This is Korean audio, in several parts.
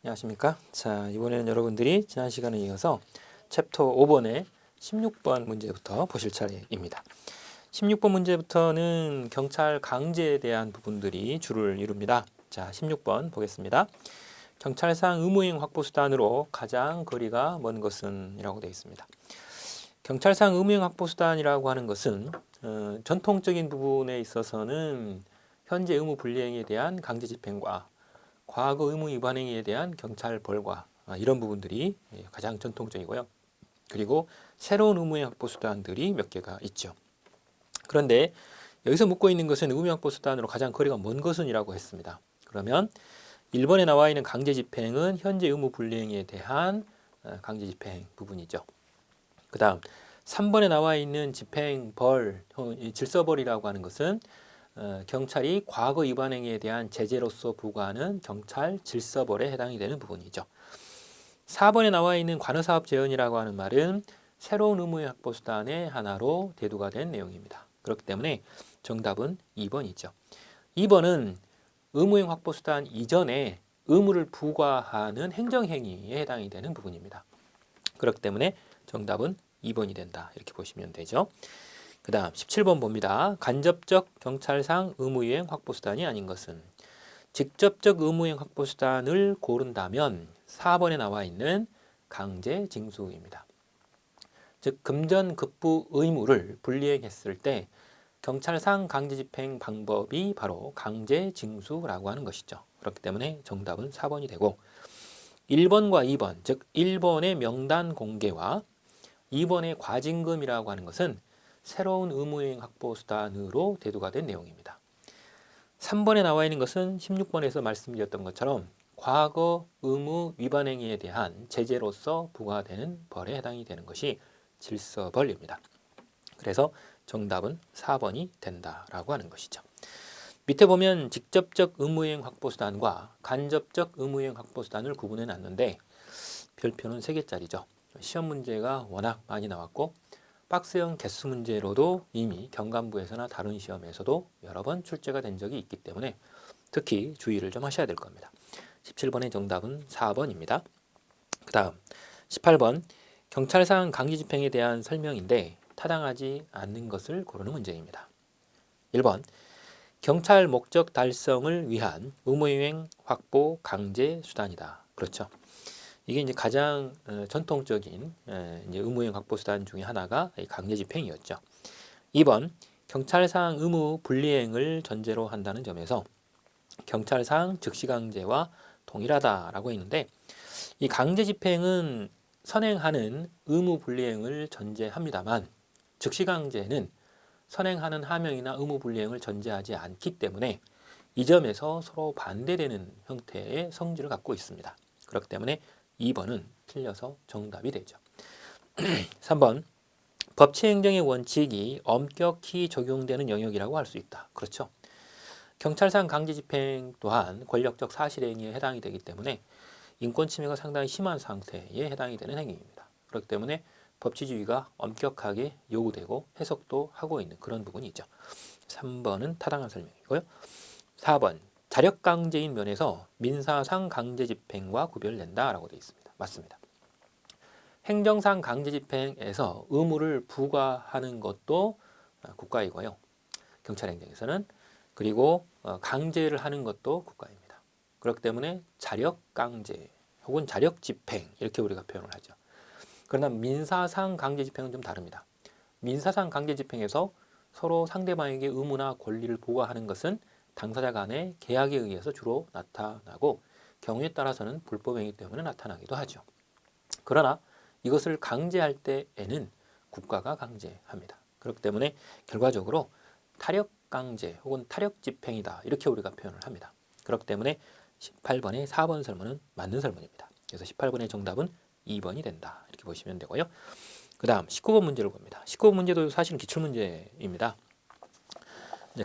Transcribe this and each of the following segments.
안녕하십니까? 자, 이번에는 여러분들이 지난 시간에 이어서 챕터 5번의 16번 문제부터 보실 차례입니다. 16번 문제부터는 경찰 강제에 대한 부분들이 주를 이룹니다. 자, 16번 보겠습니다. 경찰상 의무행 확보 수단으로 가장 거리가 먼 것은? 이라고 되어 있습니다. 경찰상 의무행 확보 수단이라고 하는 것은 전통적인 부분에 있어서는 현재 의무 불이행에 대한 강제 집행과 과거 의무 위반 행위에 대한 경찰 벌과 이런 부분들이 가장 전통적이고요. 그리고 새로운 의무행 확보 수단들이 몇 개가 있죠. 그런데 여기서 묻고 있는 것은 의무행 확보 수단으로 가장 거리가 먼 것은? 이라고 했습니다. 그러면 1번에 나와 있는 강제 집행은 현재 의무 불이행에 대한 강제 집행 부분이죠. 그 다음 3번에 나와 있는 집행벌, 질서벌이라고 하는 것은 경찰이 과거 위반 행위에 대한 제재로서 부과하는 경찰 질서벌에 해당이 되는 부분이죠. 4번에 나와 있는 관여사업 재현이라고 하는 말은 새로운 의무의 확보 수단의 하나로 대두가 된 내용입니다. 그렇기 때문에 정답은 2번이죠. 2번은 의무행 확보 수단 이전에 의무를 부과하는 행정행위에 해당이 되는 부분입니다. 그렇기 때문에 정답은 2번이 된다. 이렇게 보시면 되죠. 그 다음 17번 봅니다. 간접적 경찰상 의무이행 확보수단이 아닌 것은? 직접적 의무이행 확보수단을 고른다면 4번에 나와 있는 강제징수입니다. 즉 금전급부 의무를 불이행했을 때 경찰상 강제집행 방법이 바로 강제징수라고 하는 것이죠. 그렇기 때문에 정답은 4번이 되고 1번과 2번, 즉 1번의 명단 공개와 2번의 과징금이라고 하는 것은 새로운 의무이행 확보 수단으로 대두가 된 내용입니다. 3번에 나와 있는 것은 16번에서 말씀드렸던 것처럼 과거 의무 위반 행위에 대한 제재로서 부과되는 벌에 해당이 되는 것이 질서벌입니다. 그래서 정답은 4번이 된다라고 하는 것이죠. 밑에 보면 직접적 의무이행 확보 수단과 간접적 의무이행 확보 수단을 구분해 놨는데 별표는 3개짜리죠. 시험 문제가 워낙 많이 나왔고 박스형 개수 문제로도 이미 경감부에서나 다른 시험에서도 여러 번 출제가 된 적이 있기 때문에 특히 주의를 좀 하셔야 될 겁니다. 17번의 정답은 4번입니다. 그 다음 18번 경찰상 강제집행에 대한 설명인데 타당하지 않는 것을 고르는 문제입니다. 1번 경찰 목적 달성을 위한 의무이행 확보 강제 수단이다. 그렇죠. 이게 이제 가장 전통적인 이제 의무이행 확보 수단 중에 하나가 강제 집행이었죠. 2번 경찰상 의무 불이행을 전제로 한다는 점에서 경찰상 즉시 강제와 동일하다라고 했는데 이 강제 집행은 선행하는 의무 불이행을 전제합니다만 즉시 강제는 선행하는 하명이나 의무 불이행을 전제하지 않기 때문에 이 점에서 서로 반대되는 형태의 성질을 갖고 있습니다. 그렇기 때문에 2번은 틀려서 정답이 되죠. 3번 법치행정의 원칙이 엄격히 적용되는 영역이라고 할 수 있다. 그렇죠. 경찰상 강제집행 또한 권력적 사실행위에 해당이 되기 때문에 인권침해가 상당히 심한 상태에 해당이 되는 행위입니다. 그렇기 때문에 법치주의가 엄격하게 요구되고 해석도 하고 있는 그런 부분이죠. 3번은 타당한 설명이고요. 4번 자력강제인 면에서 민사상 강제집행과 구별된다라고 되어 있습니다. 맞습니다. 행정상 강제집행에서 의무를 부과하는 것도 국가이고요. 경찰행정에서는 그리고 강제를 하는 것도 국가입니다. 그렇기 때문에 자력강제 혹은 자력집행 이렇게 우리가 표현을 하죠. 그러나 민사상 강제집행은 좀 다릅니다. 민사상 강제집행에서 서로 상대방에게 의무나 권리를 부과하는 것은 당사자 간의 계약에 의해서 주로 나타나고 경우에 따라서는 불법행위 때문에 나타나기도 하죠. 그러나 이것을 강제할 때에는 국가가 강제합니다. 그렇기 때문에 결과적으로 타력강제 혹은 타력집행이다 이렇게 우리가 표현을 합니다. 그렇기 때문에 18번의 4번 설문은 맞는 설문입니다. 그래서 18번의 정답은 2번이 된다 이렇게 보시면 되고요. 그 다음 19번 문제를 봅니다. 19번 문제도 사실은 기출문제입니다.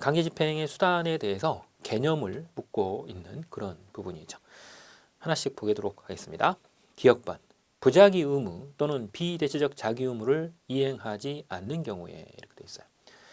강제집행의 수단에 대해서 개념을 묻고 있는 그런 부분이죠. 하나씩 보도록 하겠습니다. 기억반 부작위 의무 또는 비대체적 자기 의무를 이행하지 않는 경우에 이렇게 되어 있어요.